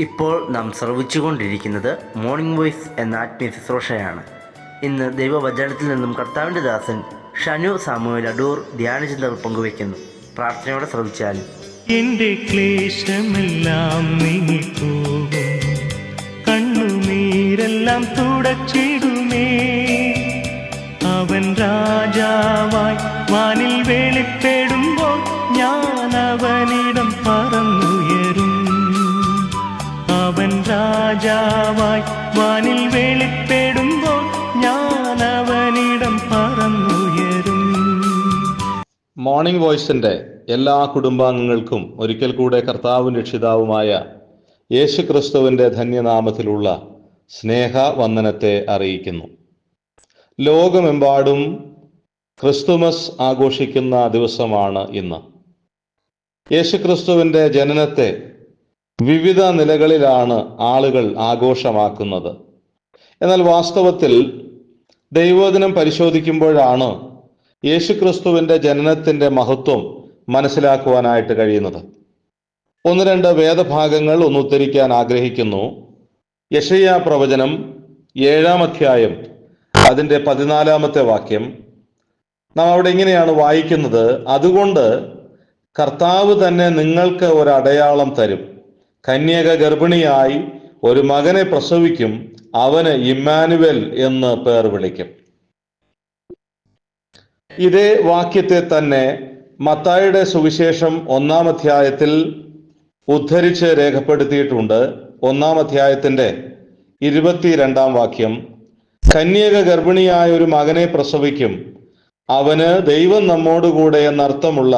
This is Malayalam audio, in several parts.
ഇപ്പോൾ നാം ശ്രവിച്ചുകൊണ്ടിരിക്കുന്നത് മോർണിംഗ് വോയിസ് എന്ന ആത്മീയ ശുശ്രൂഷയാണ്. ഇന്ന് ദൈവവചനത്തിൽ നിന്നും കർത്താവിൻ്റെ ദാസൻ ഷനു സാമുവേൽ അടൂർ ധ്യാനചിന്തകൾ പങ്കുവയ്ക്കുന്നു. പ്രാർത്ഥനയോടെ ശ്രവിച്ചാൽ. എന്റെ ക്ലേശമെല്ലാം നീങ്ങിപ്പോകും, കണ്ണുനീരെല്ലാം തുടച്ചിടുമേ. അവൻ രാജാവായി വാനിൽ വെളിപ്പെടുമ്പോൾ ഞാൻ അവനിടം പറന്നുയരും. അവൻ രാജാവായി വാനിൽ വെളിപ്പെടുമ്പോൾ ഞാൻ അവനിടം പറന്നുയരും. മോർണിംഗ് വോയിസിൻ്റെ എല്ലാ കുടുംബാംഗങ്ങൾക്കും ഒരിക്കൽ കൂടെ കർത്താവും രക്ഷിതാവുമായ യേശു ക്രിസ്തുവിൻ്റെ ധന്യനാമത്തിലുള്ള സ്നേഹവന്ദനത്തെ അറിയിക്കുന്നു. ലോകമെമ്പാടും ക്രിസ്തുമസ് ആഘോഷിക്കുന്ന ദിവസമാണ് ഇന്ന്. യേശു ക്രിസ്തുവിൻ്റെ ജനനത്തെ വിവിധ നിലകളിലാണ് ആളുകൾ ആഘോഷമാക്കുന്നത്. എന്നാൽ വാസ്തവത്തിൽ ദൈവവചനം പരിശോധിക്കുമ്പോഴാണ് യേശുക്രിസ്തുവിൻ്റെ ജനനത്തിൻ്റെ മഹത്വം മനസ്സിലാക്കുവാനായിട്ട് കഴിയുന്നത്. ഒന്ന് രണ്ട് വേദഭാഗങ്ങൾ ഒന്ന് ഉദ്ധരിക്കാൻ ആഗ്രഹിക്കുന്നു. യെശയ്യാ പ്രവചനം 7-ാം അധ്യായം അതിൻ്റെ 14-ാമത്തെ വാക്യം. നാം അവിടെ ഇങ്ങനെയാണ് വായിക്കുന്നത്: അതുകൊണ്ട് കർത്താവ് തന്നെ നിങ്ങൾക്ക് ഒരടയാളം തരും, കന്യക ഗർഭിണിയായി ഒരു മകനെ പ്രസവിക്കും, അവന് ഇമ്മാനുവേൽ എന്ന് പേർ വിളിക്കും. ഇതേ വാക്യത്തെ തന്നെ മത്തായിയുടെ സുവിശേഷം 1-ാം അധ്യായത്തിൽ ഉദ്ധരിച്ച് രേഖപ്പെടുത്തിയിട്ടുണ്ട്. 1-ാം അധ്യായത്തിൻ്റെ 22-ാം വാക്യം: കന്യക ഗർഭിണിയായ ഒരു മകനെ പ്രസവിക്കും, അവന് ദൈവം നമ്മോടുകൂടെ എന്നർത്ഥമുള്ള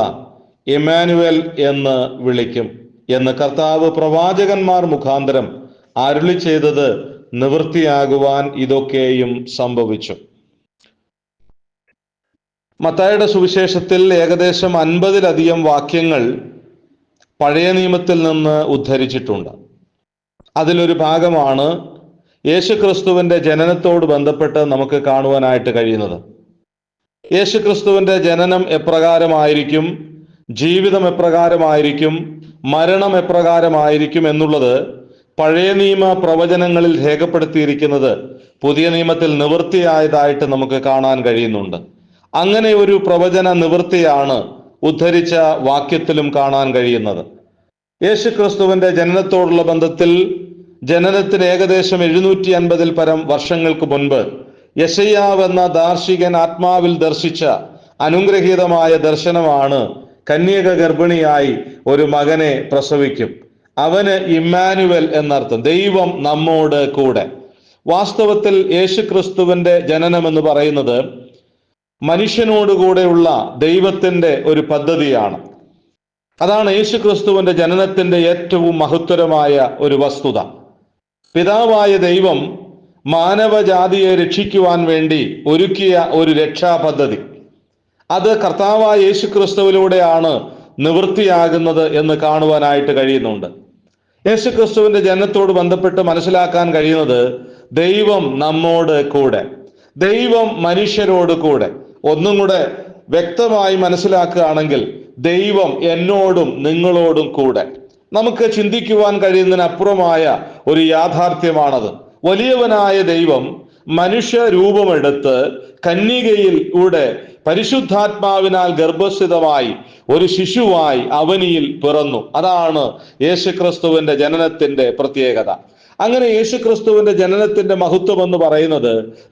ഇമ്മാനുവേൽ എന്ന് വിളിക്കും എന്ന് കർത്താവ് പ്രവാചകന്മാർ മുഖാന്തരം അരുളി ചെയ്തത് നിവൃത്തിയാകുവാൻ ഇതൊക്കെയും സംഭവിച്ചു. മത്തായിയുടെ സുവിശേഷത്തിൽ ഏകദേശം 50-ലധികം വാക്യങ്ങൾ പഴയ നിയമത്തിൽ നിന്ന് ഉദ്ധരിച്ചിട്ടുണ്ട്. അതിലൊരു ഭാഗമാണ് യേശുക്രിസ്തുവിൻ്റെ ജനനത്തോട് ബന്ധപ്പെട്ട് നമുക്ക് കാണുവാനായിട്ട് കഴിയുന്നത്. യേശുക്രിസ്തുവിൻ്റെ ജനനം എപ്രകാരമായിരിക്കും, ജീവിതം എപ്രകാരമായിരിക്കും, മരണം എപ്രകാരമായിരിക്കും എന്നുള്ളത് പഴയ നിയമ പ്രവചനങ്ങളിൽ രേഖപ്പെടുത്തിയിരിക്കുന്നത് പുതിയ നിയമത്തിൽ നിവൃത്തിയായതായിട്ട് നമുക്ക് കാണാൻ കഴിയുന്നുണ്ട്. അങ്ങനെ ഒരു പ്രവചന നിവൃത്തിയാണ് ഉദ്ധരിച്ച വാക്യത്തിലും കാണാൻ കഴിയുന്നത്. യേശുക്രിസ്തുവിന്റെ ജനനത്തോടുള്ള ബന്ധത്തിൽ ജനനത്തിന് ഏകദേശം 750-ൽ പരം വർഷങ്ങൾക്ക് മുൻപ് യെശയ്യാവ് എന്ന ദാർശികൻ ആത്മാവിൽ ദർശിച്ച അനുഗ്രഹീതമായ ദർശനമാണ് കന്യക ഗർഭിണിയായി ഒരു മകനെ പ്രസവിക്കും, അവന് ഇമ്മാനുവേൽ എന്നർത്ഥം, ദൈവം നമ്മോട് കൂടെ. വാസ്തവത്തിൽ യേശുക്രിസ്തുവിന്റെ ജനനം എന്ന് പറയുന്നത് മനുഷ്യനോടുകൂടെയുള്ള ദൈവത്തിന്റെ ഒരു പദ്ധതിയാണ്. അതാണ് യേശുക്രിസ്തുവിന്റെ ജനനത്തിന്റെ ഏറ്റവും മഹത്തരമായ ഒരു വസ്തുത. പിതാവായ ദൈവം മാനവജാതിയെ രക്ഷിക്കുവാൻ വേണ്ടി ഒരുക്കിയ ഒരു രക്ഷാപദ്ധതി, അത് കർത്താവായ യേശുക്രിസ്തുവിലൂടെയാണ് നിവൃത്തിയാകുന്നത് എന്ന് കാണുവാനായിട്ട് കഴിയുന്നുണ്ട്. യേശുക്രിസ്തുവിന്റെ ജനനത്തോട് ബന്ധപ്പെട്ട് മനസ്സിലാക്കാൻ കഴിയുന്നത് ദൈവം നമ്മോട് കൂടെ, ദൈവം മനുഷ്യരോട് കൂടെ. ഒന്നും കൂടെ വ്യക്തമായി മനസ്സിലാക്കുകയാണെങ്കിൽ ദൈവം എന്നോടും നിങ്ങളോടും കൂടെ. നമുക്ക് ചിന്തിക്കുവാൻ കഴിയുന്നതിനപ്പുറമായ ഒരു യാഥാർത്ഥ്യമാണത്. വലിയവനായ ദൈവം മനുഷ്യ രൂപമെടുത്ത് കന്യകയിലൂടെ പരിശുദ്ധാത്മാവിനാൽ ഗർഭസ്ഥിതമായി ഒരു ശിശുവായി അവനിയിൽ പിറന്നു. അതാണ് യേശുക്രിസ്തുവിന്റെ ജനനത്തിന്റെ പ്രത്യേകത. അങ്ങനെ യേശുക്രിസ്തുവിന്റെ ജനനത്തിന്റെ മഹത്വം എന്ന് പറയുന്നത്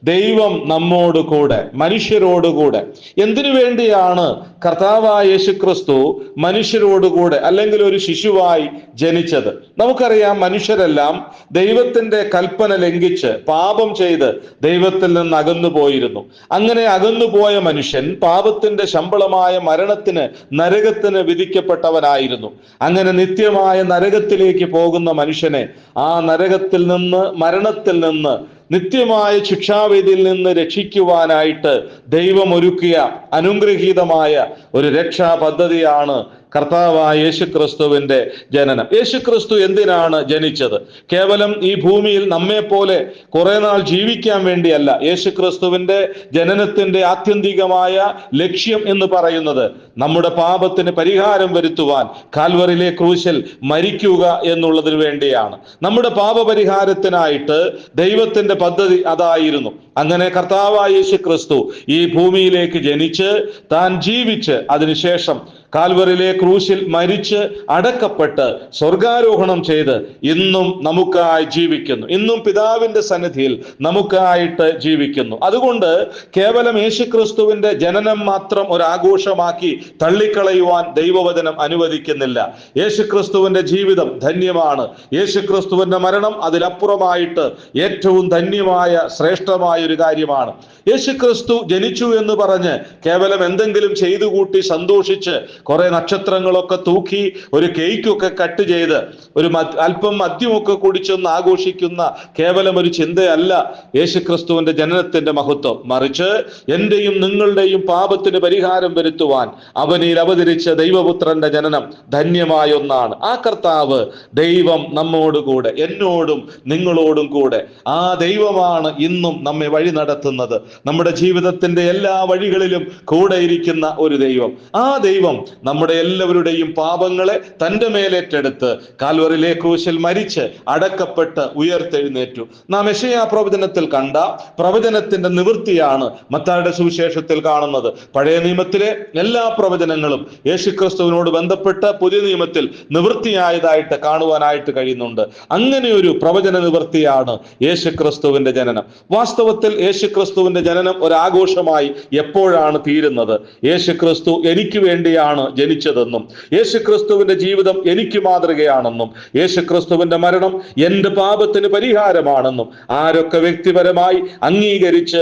ദൈവം നമ്മോട് കൂടെ, മനുഷ്യരോടുകൂടെ. എന്തിനു വേണ്ടിയാണ് കർത്താവായ യേശുക്രിസ്തു മനുഷ്യരോടുകൂടെ അല്ലെങ്കിൽ ഒരു ശിശുവായി ജനിച്ചത്? നമുക്കറിയാം, മനുഷ്യരെല്ലാം ദൈവത്തിന്റെ കൽപ്പന ലംഘിച്ച് പാപം ചെയ്ത് ദൈവത്തിൽ നിന്ന് അകന്നു പോയിരുന്നു. അങ്ങനെ അകന്നുപോയ മനുഷ്യൻ പാപത്തിന്റെ ശമ്പളമായ മരണത്തിന്, നരകത്തിന് വിധിക്കപ്പെട്ടവനായിരുന്നു. അങ്ങനെ നിത്യമായ നരകത്തിലേക്ക് പോകുന്ന മനുഷ്യനെ ആ നരകത്തിൽ നിന്ന്, മരണത്തിൽ നിന്ന്, നിത്യമായ ശിക്ഷാവിധിയിൽ നിന്ന് രക്ഷിക്കുവാനായിട്ട് ദൈവം ഒരുക്കിയ അനുഗ്രഹീതമായ ഒരു രക്ഷാ പദ്ധതിയാണ് കർത്താവായ യേശുക്രിസ്തുവിന്റെ ജനനം. യേശുക്രിസ്തു എന്തിനാണ് ജനിച്ചത്? കേവലം ഈ ഭൂമിയിൽ നമ്മെ പോലെ കുറെ നാൾ ജീവിക്കാൻ വേണ്ടിയല്ല. യേശുക്രിസ്തുവിന്റെ ജനനത്തിന്റെ ആത്യന്തികമായ ലക്ഷ്യം എന്ന് പറയുന്നത് നമ്മുടെ പാപത്തിന് പരിഹാരം വരുത്തുവാൻ കാൽവറിയിലെ ക്രൂശിൽ മരിക്കുക എന്നുള്ളതിന് വേണ്ടിയാണ്. നമ്മുടെ പാപപരിഹാരത്തിനായിട്ട് ദൈവത്തിന്റെ പദ്ധതി അതായിരുന്നു. അങ്ങനെ കർത്താവായ യേശുക്രിസ്തു ഈ ഭൂമിയിലേക്ക് ജനിച്ച് താൻ ജീവിച്ച് അതിനുശേഷം കാൽവറിയിലെ ക്രൂശിൽ മരിച്ച് അടക്കപ്പെട്ട് സ്വർഗാരോഹണം ചെയ്ത് ഇന്നും നമുക്കായി ജീവിക്കുന്നു. ഇന്നും പിതാവിന്റെ സന്നിധിയിൽ നമുക്കായിട്ട് ജീവിക്കുന്നു. അതുകൊണ്ട് കേവലം യേശുക്രിസ്തുവിന്റെ ജനനം മാത്രം ഒരാഘോഷമാക്കി തള്ളിക്കളയുവാൻ ദൈവവചനം അനുവദിക്കുന്നില്ല. യേശുക്രിസ്തുവിന്റെ ജീവിതം ധന്യമാണ്. യേശുക്രിസ്തുവിന്റെ മരണം അതിലപ്പുറമായിട്ട് ഏറ്റവും ധന്യമായ ശ്രേഷ്ഠമായ ഒരു കാര്യമാണ്. യേശുക്രിസ്തു ജനിച്ചു എന്ന് പറഞ്ഞ് കേവലം എന്തെങ്കിലും ചെയ്തു കൂട്ടി സന്തോഷിച്ച് കുറെ നക്ഷത്രങ്ങളൊക്കെ തൂക്കി ഒരു കേക്കൊക്കെ കട്ട് ചെയ്ത് ഒരു അല്പം മദ്യമൊക്കെ കുടിച്ചൊന്ന് ആഘോഷിക്കുന്ന കേവലം ഒരു ചിന്തയല്ല യേശുക്രിസ്തുവിന്റെ ജനനത്തിന്റെ മഹത്വം. മറിച്ച് എന്റെയും നിങ്ങളുടെയും പാപത്തിന് പരിഹാരം വരുത്തുവാൻ അവനിൽ അവതരിച്ച ദൈവപുത്രന്റെ ജനനം ധന്യമായ ഒന്നാണ്. ആ കർത്താവ് ദൈവം നമ്മോടുകൂടെ, എന്നോടും നിങ്ങളോടും കൂടെ. ആ ദൈവമാണ് ഇന്നും നമ്മെ വഴി നടത്തുന്നത്. നമ്മുടെ ജീവിതത്തിന്റെ എല്ലാ വഴികളിലും കൂടെ ഇരിക്കുന്ന ഒരു ദൈവം. ആ ദൈവം നമ്മുടെ എല്ലാവരുടെയും പാപങ്ങളെ തന്റെ മേലേറ്റെടുത്ത് കാൽവറിയിലെ ക്രൂശിൽ മരിച്ച് അടക്കപ്പെട്ട് ഉയർത്തെഴുന്നേറ്റു. നാം യെശയ്യാ പ്രവചനത്തിൽ കണ്ട പ്രവചനത്തിന്റെ നിവൃത്തിയാണ് മത്തായിയുടെ സുവിശേഷത്തിൽ കാണുന്നത്. പഴയ നിയമത്തിലെ എല്ലാ പ്രവചനങ്ങളും യേശുക്രിസ്തുവിനോട് ബന്ധപ്പെട്ട് പുതിയ നിയമത്തിൽ നിവൃത്തിയായതായിട്ട് കാണുവാനായിട്ട് കഴിയുന്നുണ്ട്. അങ്ങനെ ഒരു പ്രവചന നിവൃത്തിയാണ് യേശുക്രിസ്തുവിന്റെ ജനനം. വാസ്തവത്തിൽ യേശുക്രിസ്തുവിന്റെ ജനനം ഒരാഘോഷമായി എപ്പോഴാണ് തീരുന്നത്? യേശുക്രിസ്തു എനിക്ക് വേണ്ടിയാണ് ജനിച്ചതെന്നും യേശുക്രിസ്തുവിന്റെ ജീവിതം എനിക്ക് മാതൃകയാണെന്നും യേശുക്രിസ്തുവിന്റെ മരണം എന്റെ പാപത്തിന് പരിഹാരമാണെന്നും ആരൊക്കെ വ്യക്തിപരമായി അംഗീകരിച്ച്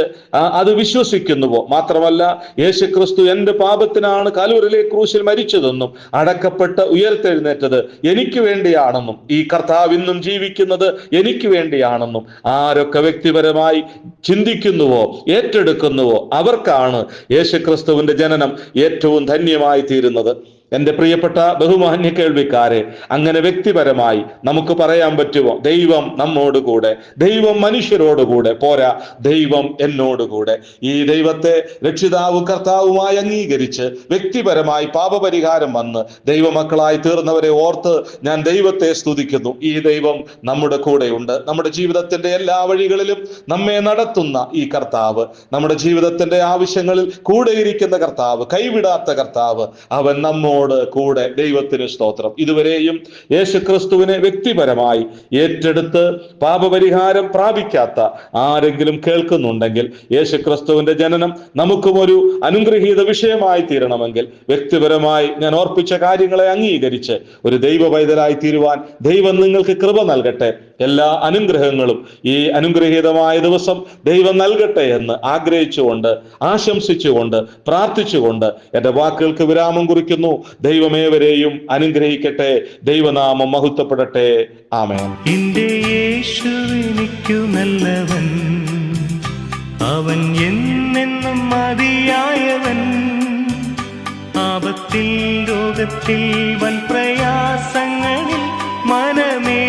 അത് വിശ്വസിക്കുന്നുവോ, മാത്രമല്ല യേശുക്രിസ്തു എന്റെ പാപത്തിനാണ് കാൽവരിയിലെ ക്രൂശിൽ മരിച്ചതെന്നും അടക്കപ്പെട്ട് ഉയർത്തെഴുന്നേറ്റത് എനിക്ക് വേണ്ടിയാണെന്നും ഈ കർത്താവ് ഇന്നും ജീവിക്കുന്നത് എനിക്ക് വേണ്ടിയാണെന്നും ആരൊക്കെ വ്യക്തിപരമായി ചിന്തിക്കുന്നുവോ, ഏറ്റെടുക്കുന്നുവോ, അവർക്കാണ് യേശുക്രിസ്തുവിന്റെ ജനനം ഏറ്റവും ധന്യമായി തീരുന്നത്. എൻ്റെ പ്രിയപ്പെട്ട ബഹുമാന്യ കേൾവിക്കാരെ, അങ്ങനെ വ്യക്തിപരമായി നമുക്ക് പറയാൻ പറ്റുമോ? ദൈവം നമ്മോടുകൂടെ, ദൈവം മനുഷ്യരോടുകൂടെ പോരാ, ദൈവം എന്നോടുകൂടെ. ഈ ദൈവത്തെ രക്ഷിതാവും കർത്താവുമായി അംഗീകരിച്ച് വ്യക്തിപരമായി പാപപരിഹാരം വന്ന് ദൈവമക്കളായി തീർന്നവരെ ഓർത്ത് ഞാൻ ദൈവത്തെ സ്തുതിക്കുന്നു. ഈ ദൈവം നമ്മുടെ കൂടെയുണ്ട്. നമ്മുടെ ജീവിതത്തിന്റെ എല്ലാ വഴികളിലും നമ്മെ നടത്തുന്ന ഈ കർത്താവ്, നമ്മുടെ ജീവിതത്തിന്റെ ആവശ്യങ്ങളിൽ കൂടെയിരിക്കുന്ന കർത്താവ്, കൈവിടാത്ത കർത്താവ്, അവൻ നമ്മോട് കൂടെ. ദൈവത്തിന് സ്തോത്രം. ഇതുവരെയും യേശുക്രിസ്തുവിനെ വ്യക്തിപരമായി ഏറ്റെടുത്ത് പാപപരിഹാരം പ്രാപിക്കാത്ത ആരെങ്കിലും കേൾക്കുന്നുണ്ടെങ്കിൽ, യേശുക്രിസ്തുവിന്റെ ജനനം നമുക്കും ഒരു അനുഗ്രഹീത വിഷയമായി തീരണമെങ്കിൽ വ്യക്തിപരമായി ഞാൻ ഓർപ്പിച്ച കാര്യങ്ങളെ അംഗീകരിച്ച് ഒരു ദൈവ പൈതലായി തീരുവാൻ ദൈവം നിങ്ങൾക്ക് കൃപ നൽകട്ടെ. എല്ലാ അനുഗ്രഹങ്ങളും ഈ അനുഗ്രഹീതമായ ദിവസം ദൈവം നൽകട്ടെ എന്ന് ആഗ്രഹിച്ചുകൊണ്ട്, ആശംസിച്ചുകൊണ്ട്, പ്രാർത്ഥിച്ചുകൊണ്ട് എൻ്റെ വാക്കുകൾക്ക് വിരാമം കുറിക്കുന്നു. ദൈവമേവരെയും അനുഗ്രഹിക്കട്ടെ. ദൈവനാമം മഹത്വപ്പെടട്ടെ. ആമേൻ. എന്റെ യേശുവിനിക്കു നല്ലവൻ, അവൻ എന്നെന്നും മതിയായവൻ. ആപത്തിൽ രോഗത്തിൽ വൻ പ്രയാസങ്ങളിൽ മനമേ